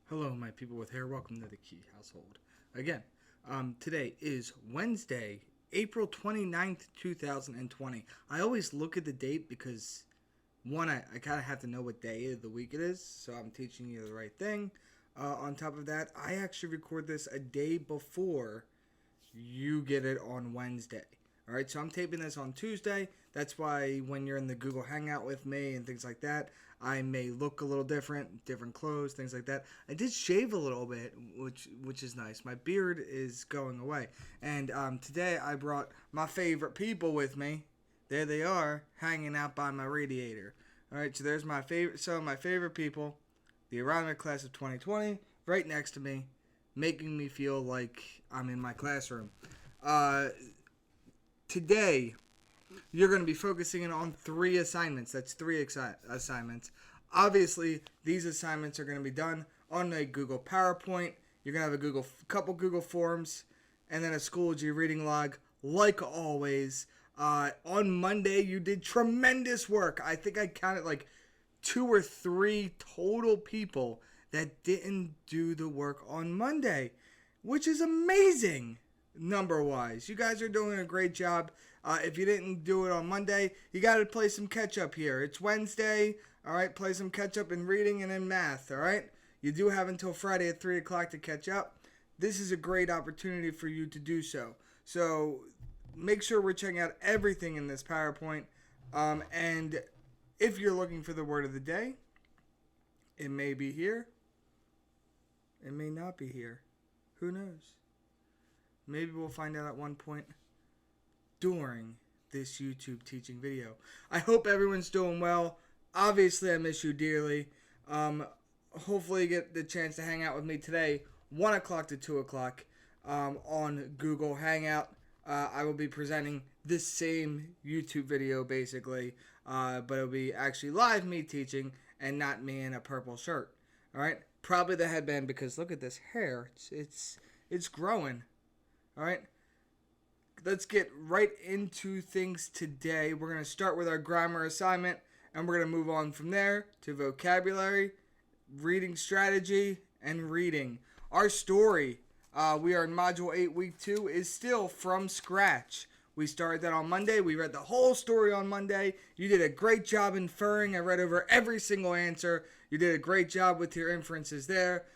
Hello, my people with hair. Welcome to the Key Household. Again, today is Wednesday, April 29th, 2020. I always look at the date because, one, I kind of have to know what day of the week it is, so I'm teaching you the right thing. On top of that, I actually record this a day before you get it on Wednesday. All right, so I'm taping this on Tuesday. That's why when you're in the Google Hangout with me and things like that, I may look a little different clothes, things like that. I did shave a little bit, which is nice. My beard is going away, and today I brought my favorite people with me. There they are, hanging out by my radiator. All right, so there's my favorite people, the Aeronomy class of 2020, right next to me, making me feel like I'm in my classroom. Today, you're going to be focusing on 3 assignments. That's 3 assignments. Obviously, these assignments are going to be done on a Google PowerPoint. You're going to have a couple Google Forms, and then a Schoology reading log, like always. On Monday, you did tremendous work. I think I counted like 2 or 3 total people that didn't do the work on Monday, which is amazing. Number-wise, you guys are doing a great job. If you didn't do it on Monday, you got to play some catch-up here. It's Wednesday, all right? Play some catch-up in reading and in math, all right? You do have until Friday at 3 o'clock to catch up. This is a great opportunity for you to do so. So make sure we're checking out everything in this PowerPoint. And if you're looking for the word of the day, it may be here. It may not be here. Who knows? Maybe we'll find out at one point during this YouTube teaching video. I hope everyone's doing well. Obviously, I miss you dearly. Hopefully you get the chance to hang out with me today, 1 o'clock to 2 o'clock on Google Hangout. I will be presenting this same YouTube video, basically, but it'll be actually live me teaching and not me in a purple shirt. All right? Probably the headband because look at this hair. It's growing. All right, let's get right into things today. We're going to start with our grammar assignment, and we're going to move on from there to vocabulary, reading strategy, and reading. Our story, we are in Module 8, Week 2, is still from scratch. We started that on Monday. We read the whole story on Monday. You did a great job inferring. I read over every single answer. You did a great job with your inferences there.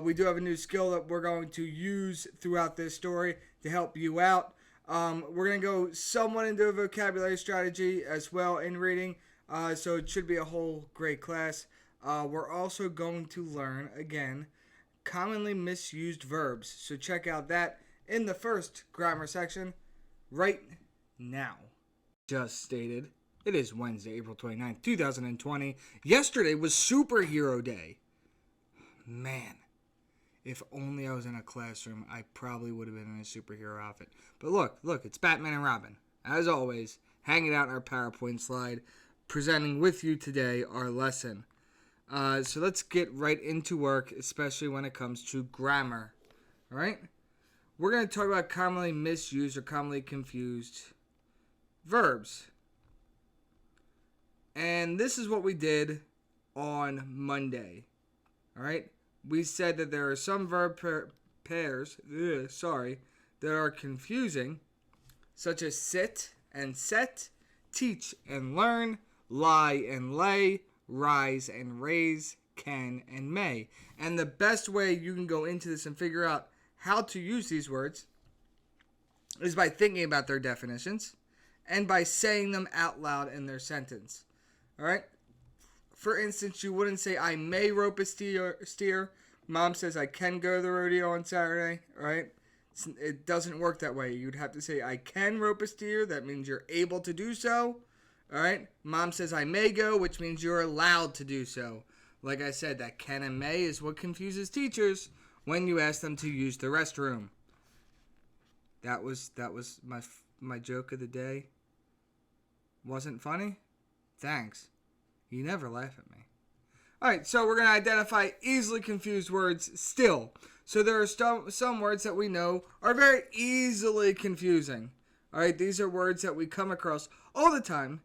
We do have a new skill that we're going to use throughout this story to help you out. We're going to go somewhat into a vocabulary strategy as well in reading, so it should be a whole great class. We're also going to learn, again, commonly misused verbs. So check out that in the first grammar section right now. Just stated, it is Wednesday, April 29th, 2020. Yesterday was Superhero Day. Man, if only I was in a classroom, I probably would have been in a superhero outfit. But look, it's Batman and Robin. As always, hanging out in our PowerPoint slide, presenting with you today our lesson. So let's get right into work, especially when it comes to grammar. All right? We're going to talk about commonly misused or commonly confused verbs. And this is what we did on Monday. All right? We said that there are some verb pairs that are confusing, such as sit and set, teach and learn, lie and lay, rise and raise, can and may. And the best way you can go into this and figure out how to use these words is by thinking about their definitions and by saying them out loud in their sentence. All right? For instance, you wouldn't say, I may rope a steer. Mom says, I can go to the rodeo on Saturday. All right? It doesn't work that way. You'd have to say, I can rope a steer. That means you're able to do so. All right? Mom says, I may go, which means you're allowed to do so. Like I said, that can and may is what confuses teachers when you ask them to use the restroom. That was my joke of the day. Wasn't funny? Thanks. You never laugh at me. All right, so we're going to identify easily confused words still. So there are some words that we know are very easily confusing. All right, these are words that we come across all the time,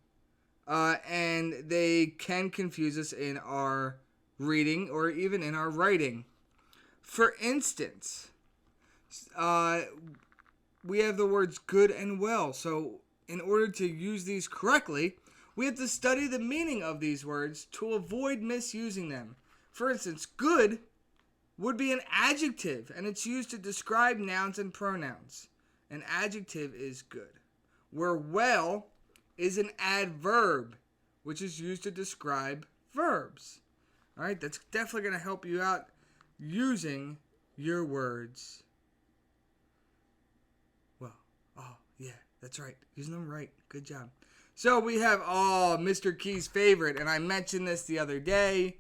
and they can confuse us in our reading or even in our writing. For instance, we have the words good and well. So in order to use these correctly, we have to study the meaning of these words to avoid misusing them. For instance, good would be an adjective, and it's used to describe nouns and pronouns. An adjective is good. Where well is an adverb, which is used to describe verbs. All right, that's definitely going to help you out using your words. Well, oh, yeah, that's right. Using them right. Good job. So we have, Mr. Key's favorite, and I mentioned this the other day.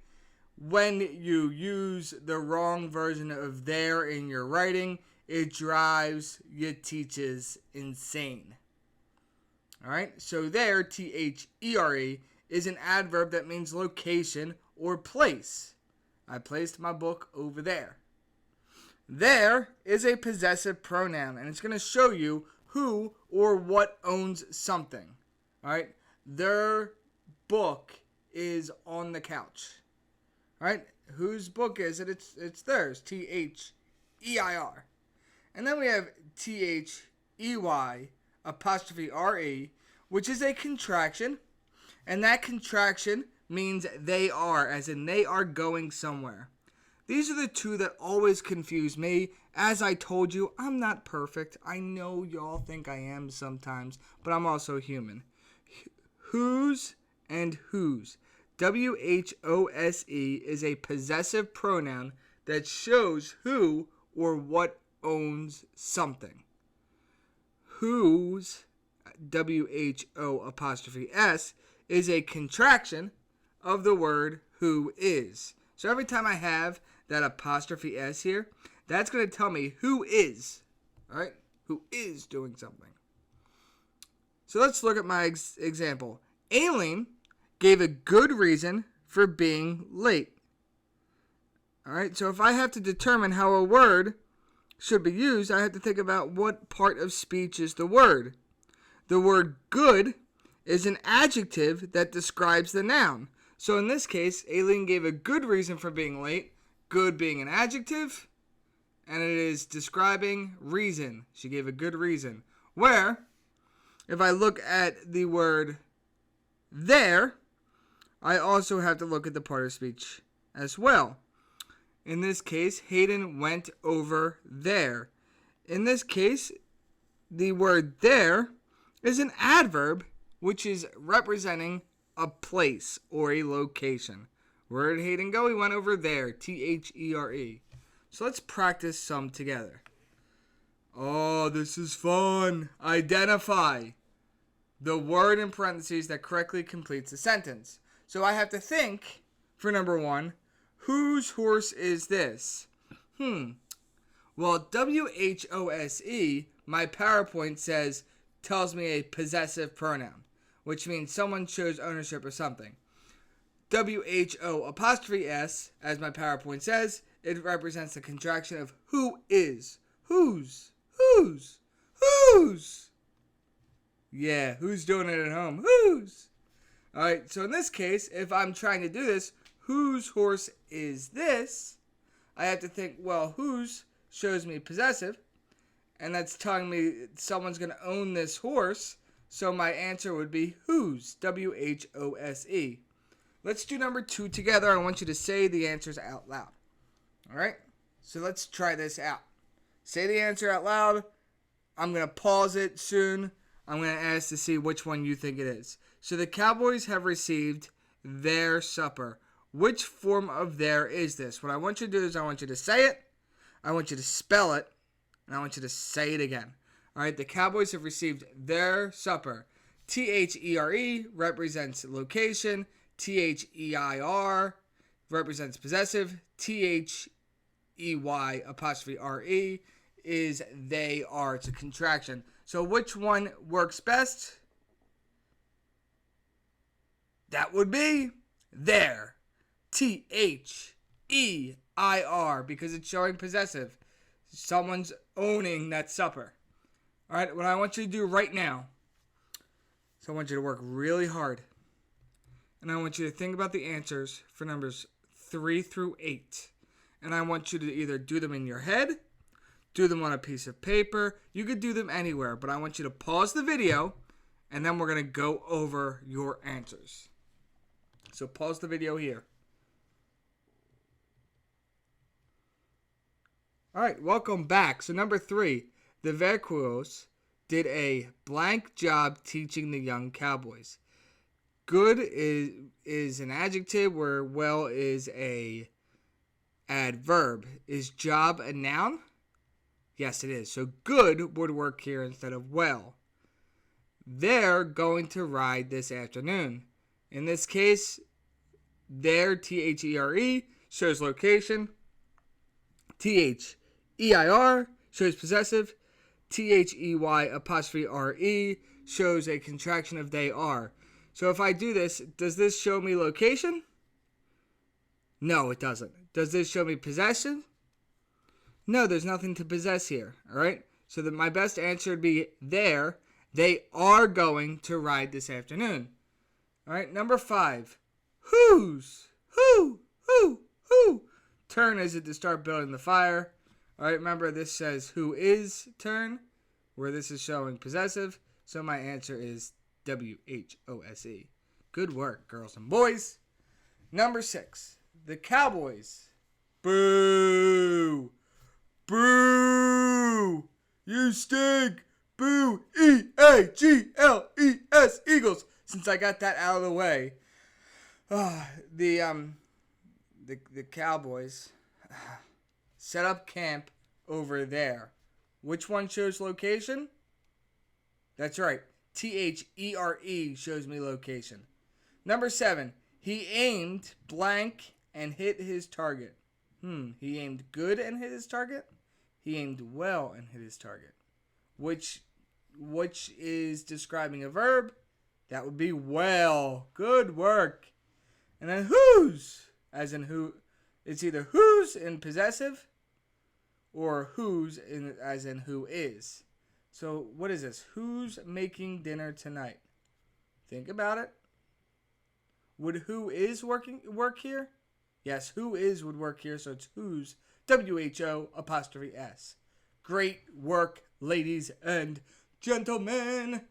When you use the wrong version of there in your writing, it drives your teachers insane. All right, so there, T-H-E-R-E, is an adverb that means location or place. I placed my book over there. There is a possessive pronoun, and it's going to show you who or what owns something. All right, their book is on the couch. All right, whose book is it? It's theirs, T-H-E-I-R. And then we have T-H-E-Y apostrophe R-E, which is a contraction, and that contraction means they are, as in they are going somewhere. These are the two that always confuse me. As I told you, I'm not perfect. I know y'all think I am sometimes, but I'm also human. Whose and whose. W-H-O-S-E is a possessive pronoun that shows who or what owns something. Whose, W-H-O apostrophe S, is a contraction of the word who is. So every time I have that apostrophe S here, that's going to tell me who is, all right? Who is doing something. So let's look at my example. Aileen gave a good reason for being late. All right, so if I have to determine how a word should be used, I have to think about what part of speech is the word. The word good is an adjective that describes the noun. So in this case, Aileen gave a good reason for being late, good being an adjective, and it is describing reason. She gave a good reason. Where, if I look at the word there, I also have to look at the part of speech as well. In this case, Hayden went over there. In this case, the word there is an adverb which is representing a place or a location. Where did Hayden go? He went over there. T-H-E-R-E. So let's practice some together. Oh, this is fun. Identify the word in parentheses that correctly completes the sentence. So I have to think, for number one, whose horse is this? Well, W-H-O-S-E, my PowerPoint tells me a possessive pronoun, which means someone shows ownership of something. W-H-O apostrophe S, as my PowerPoint says, it represents the contraction of who is. Whose? Yeah, who's doing it at home? Whose? Alright, so in this case, if I'm trying to do this, whose horse is this? I have to think, well, whose shows me possessive, and that's telling me someone's going to own this horse, so my answer would be whose, W-H-O-S-E. Let's do number two together. I want you to say the answers out loud. Alright, so let's try this out. Say the answer out loud. I'm going to pause it soon. I'm going to ask to see which one you think it is. So the Cowboys have received their supper. Which form of their is this? What I want you to do is I want you to say it, I want you to spell it, and I want you to say it again. All right, the Cowboys have received their supper. T-H-E-R-E represents location. T-H-E-I-R represents possessive. T-H-E-Y apostrophe R-E is they are. It's a contraction. So which one works best? That would be there. T-H-E-I-R, because it's showing possessive. Someone's owning that supper. All right, what I want you to do right now, so I want you to work really hard, and I want you to think about the answers for numbers 3 through 8. and I want you to either do them in your head, do them on a piece of paper. You could do them anywhere, but I want you to pause the video, and then we're going to go over your answers. So pause the video here. All right, welcome back. So number 3, the Vaqueros did a blank job teaching the young cowboys. Good is an adjective where well is a adverb. Is job a noun? Yes, it is. So good would work here instead of well. They're going to ride this afternoon. In this case, there, T-H-E-R-E, shows location. T-H-E-I-R shows possessive. T-H-E-Y apostrophe R-E shows a contraction of they are. So if I do this, does this show me location? No, it doesn't. Does this show me possession? No, there's nothing to possess here. All right? So my best answer would be there. They are going to ride this afternoon. All right, number 5. Whose? Who? Turn is it to start building the fire. All right, remember this says who is turn, where this is showing possessive. So my answer is W-H-O-S-E. Good work, girls and boys. Number 6. The Cowboys. Boo! Boo! You stink! Boo! E-A-G-L-E-S, Eagles. Since I got that out of the way, the Cowboys set up camp over there. Which one shows location? That's right. T-H-E-R-E shows me location. Number 7. He aimed blank and hit his target. He aimed good and hit his target? He aimed well and hit his target. Which is describing a verb? That would be well. Good work. And then whose, as in who. It's either whose in possessive or whose as in who is. So what is this? Who's making dinner tonight? Think about it. Would who is work here? Yes, who is would work here, so it's whose. W-H-O apostrophe S. Great work, ladies and gentlemen.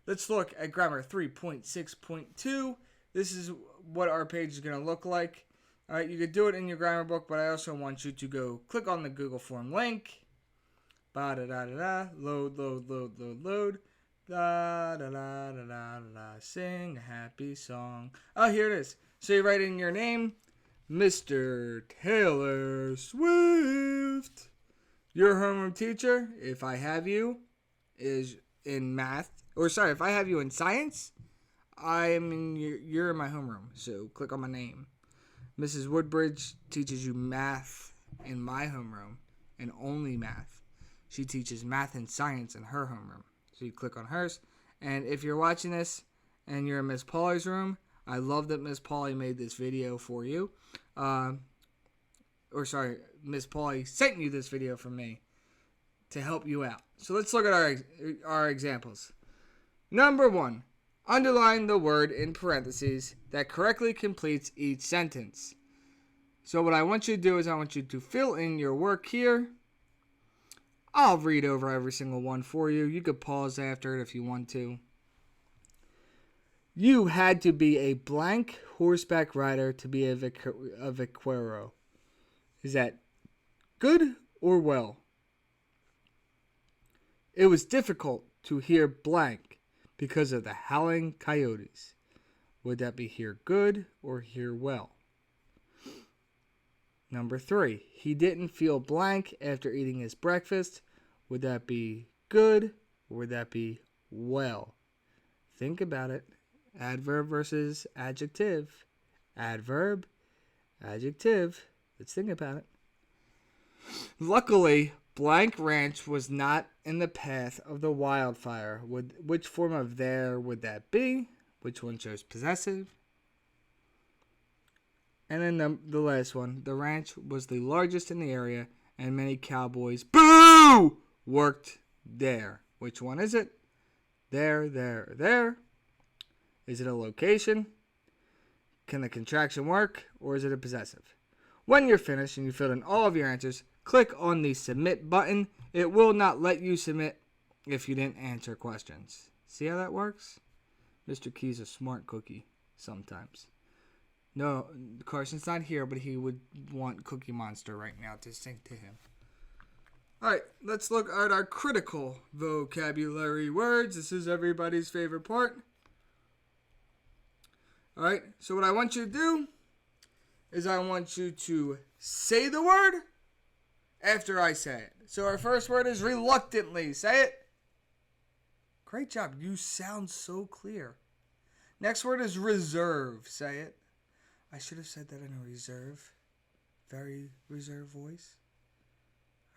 Let's look at grammar 3.6.2. This is what our page is going to look like. All right, you could do it in your grammar book, but I also want you to go click on the Google Form link. Ba-da-da-da-da. Load. Da-da-da-da-da-da. Sing a happy song. Oh, here it is. So you write in your name, Mr. Taylor Swift. Your homeroom teacher, if I have you, is in math. If I have you in science, you're in my homeroom. So click on my name. Mrs. Woodbridge teaches you math in my homeroom and only math. She teaches math and science in her homeroom. So you click on hers. And if you're watching this and you're in Miss Polly's room, I love that Miss Polly made this video for you. Miss Polly sent you this video from me to help you out. So let's look at our examples. Number 1, underline the word in parentheses that correctly completes each sentence. So what I want you to do is I want you to fill in your work here. I'll read over every single one for you. You could pause after it if you want to. You had to be a blank horseback rider to be a vaquero. Is that good or well? It was difficult to hear blank because of the howling coyotes. Would that be hear good or hear well? Number 3, he didn't feel blank after eating his breakfast. Would that be good or would that be well? Think about it. Adverb versus adjective. Adverb, adjective. Let's think about it. Luckily, blank ranch was not in the path of the wildfire. Which form of there would that be? Which one shows possessive? And then the last one. The ranch was the largest in the area, and many cowboys, boo, worked there. Which one is it? There. Is it a location? Can the contraction work, or is it a possessive? When you're finished and you filled in all of your answers, click on the submit button. It will not let you submit if you didn't answer questions. See how that works? Mr. Key's a smart cookie sometimes. No, Carson's not here, but he would want Cookie Monster right now to sing to him. Alright, let's look at our critical vocabulary words. This is everybody's favorite part. Alright, so what I want you to do is I want you to say the word after I say it. So our first word is reluctantly. Say it. Great job. You sound so clear. Next word is reserve. Say it. I should have said that in a reserve. Very reserved voice.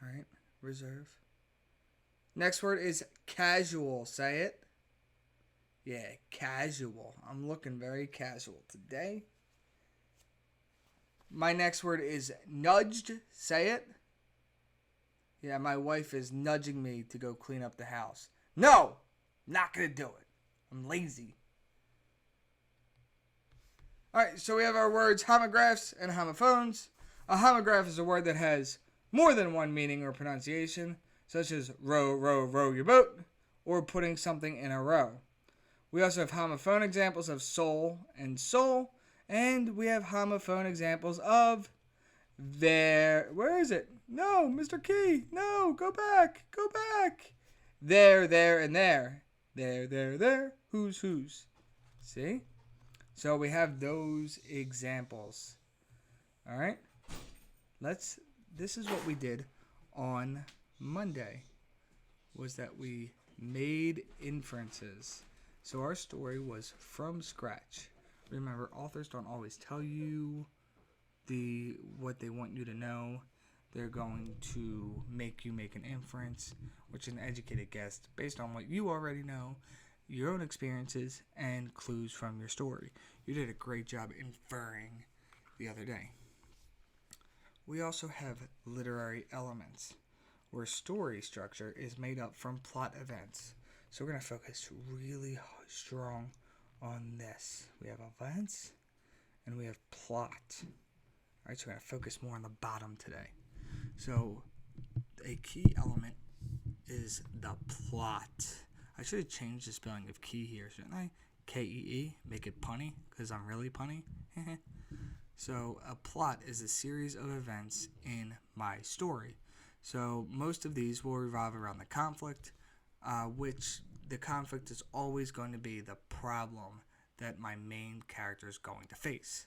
Alright, reserve. Next word is casual. Say it. Yeah, casual. I'm looking very casual today. My next word is nudged. Say it. Yeah, my wife is nudging me to go clean up the house. No, not going to do it. I'm lazy. Alright, so we have our words homographs and homophones. A homograph is a word that has more than one meaning or pronunciation, such as row, row, row your boat, or putting something in a row. We also have homophone examples of soul and soul, and we have homophone examples of there. Where is it? No, Mr. Key. No, go back. Go back. There, and there. There. Whose. See? So we have those examples. All right. This is what we did on Monday. Was that we made inferences. So our story was from scratch. Remember, authors don't always tell you what they want you to know. They're going to make you make an inference, which is an educated guess based on what you already know, your own experiences, and clues from your story. You did a great job inferring the other day. We also have literary elements, where story structure is made up from plot events. So we're going to focus really strong on this. We have events and we have plot. All right, so we're going to focus more on the bottom today. So a key element is the plot. I should have changed the spelling of key here, shouldn't I? K-E-E, make it punny, because I'm really punny. So a plot is a series of events in my story. So most of these will revolve around the conflict, which the conflict is always going to be the problem that my main character is going to face.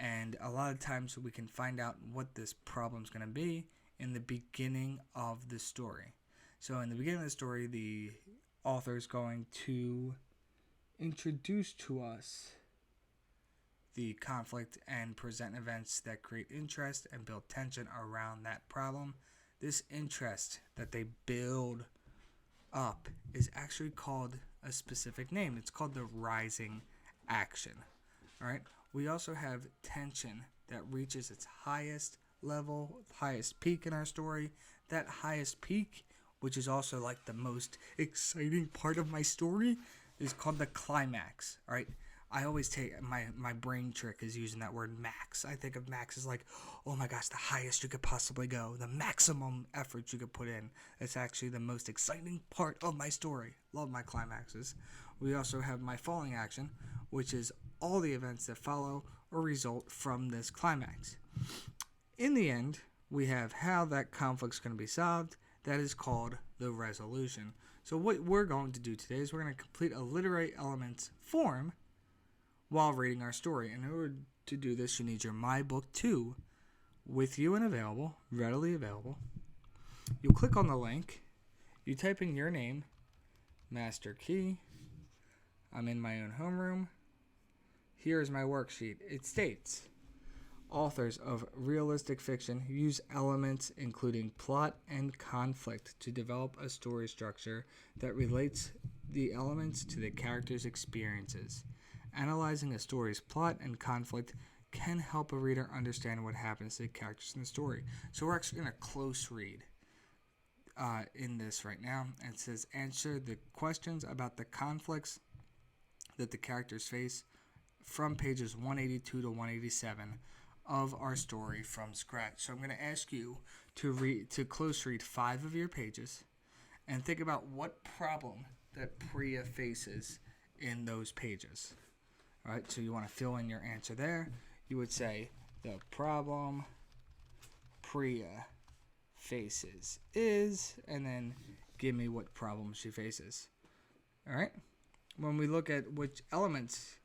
And a lot of times we can find out what this problem is going to be in the beginning of the story. So in the beginning of the story, the author is going to introduce to us the conflict and present events that create interest and build tension around that problem. This interest that they build up is actually called a specific name. It's called the rising action. All right. We also have tension that reaches its highest level, highest peak in our story. That highest peak, which is also like the most exciting part of my story, is called the climax. All right. I always take my brain trick is using that word max. I think of max as like, oh my gosh, the highest you could possibly go, the maximum effort you could put in. It's actually the most exciting part of my story. Love my climaxes. We also have my falling action, which is all the events that follow or result from this climax. In the end, we have how that conflict's going to be solved. That is called the resolution. So what we're going to do today is we're going to complete a literary elements form while reading our story. In order to do this, you need your My Book 2 with you and available, readily available. You click on the link. You type in your name, Master Key. I'm in my own homeroom. Here is my worksheet. It states, authors of realistic fiction use elements including plot and conflict to develop a story structure that relates the elements to the characters' experiences. Analyzing a story's plot and conflict can help a reader understand what happens to the characters in the story. So we're actually going to close read in this right now. It says, answer the questions about the conflicts that the characters face from pages 182 to 187 of our story from scratch. So I'm going to ask you to close read 5 of your pages and think about what problem that Priya faces in those pages. All right, so you want to fill in your answer there. You would say the problem Priya faces is, and then give me what problem she faces. All right? When we look at which elements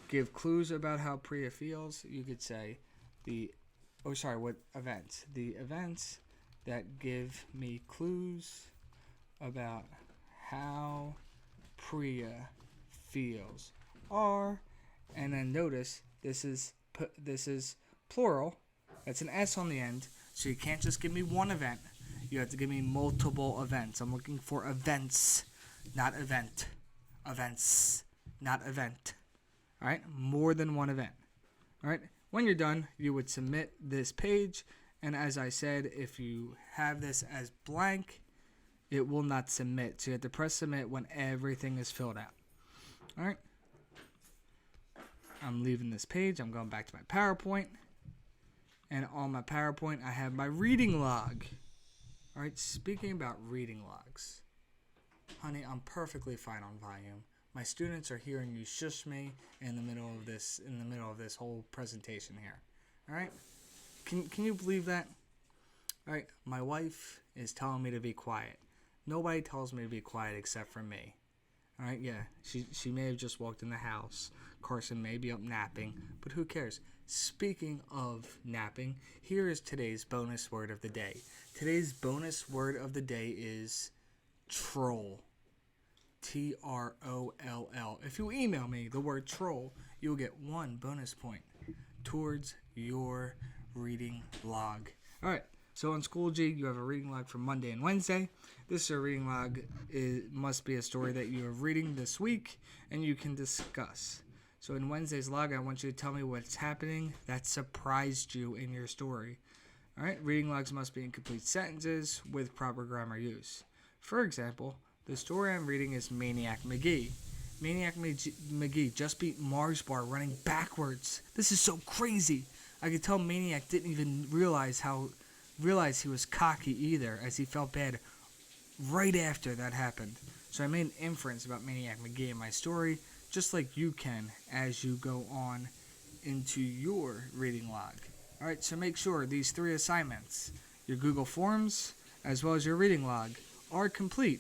give clues about how Priya feels, you could say what events? The events that give me clues about how Priya feels are, and then notice this is plural. That's an S on the end, so you can't just give me one event. You have to give me multiple events. I'm looking for events, not event. Events, not event. All right, more than one event. All right, when you're done, you would submit this page, and as I said, if you have this as blank, it will not submit. So you have to press submit when everything is filled out. All right. I'm leaving this page. I'm going back to my PowerPoint. And on my PowerPoint, I have my reading log. All right, speaking about reading logs. Honey, I'm perfectly fine on volume. My students are hearing you shush me in the middle of this whole presentation here. All right? Can you believe that? All right, my wife is telling me to be quiet. Nobody tells me to be quiet except for me. All right, yeah, she may have just walked in the house. Carson may be up napping, but who cares? Speaking of napping, here is today's bonus word of the day. Today's bonus word of the day is troll. Troll. If you email me the word troll, you'll get 1 bonus point towards your reading log. All right. So on Schoology, you have a reading log for Monday and Wednesday. This is a reading log. It must be a story that you are reading this week and you can discuss. So in Wednesday's log, I want you to tell me what's happening that surprised you in your story. All right, reading logs must be in complete sentences with proper grammar use. For example, the story I'm reading is Maniac Magee. Maniac Magee just beat Mars Bar running backwards. This is so crazy. I could tell Maniac didn't even realize he was cocky either, as he felt bad right after that happened. So I made an inference about Maniac Magee in my story, just like you can as you go on into your reading log. All right, so make sure these 3 assignments, your Google Forms as well as your reading log, are complete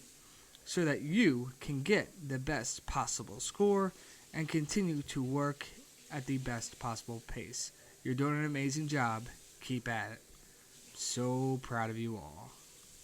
so that you can get the best possible score and continue to work at the best possible pace. You're doing an amazing job. Keep at it. So proud of you all.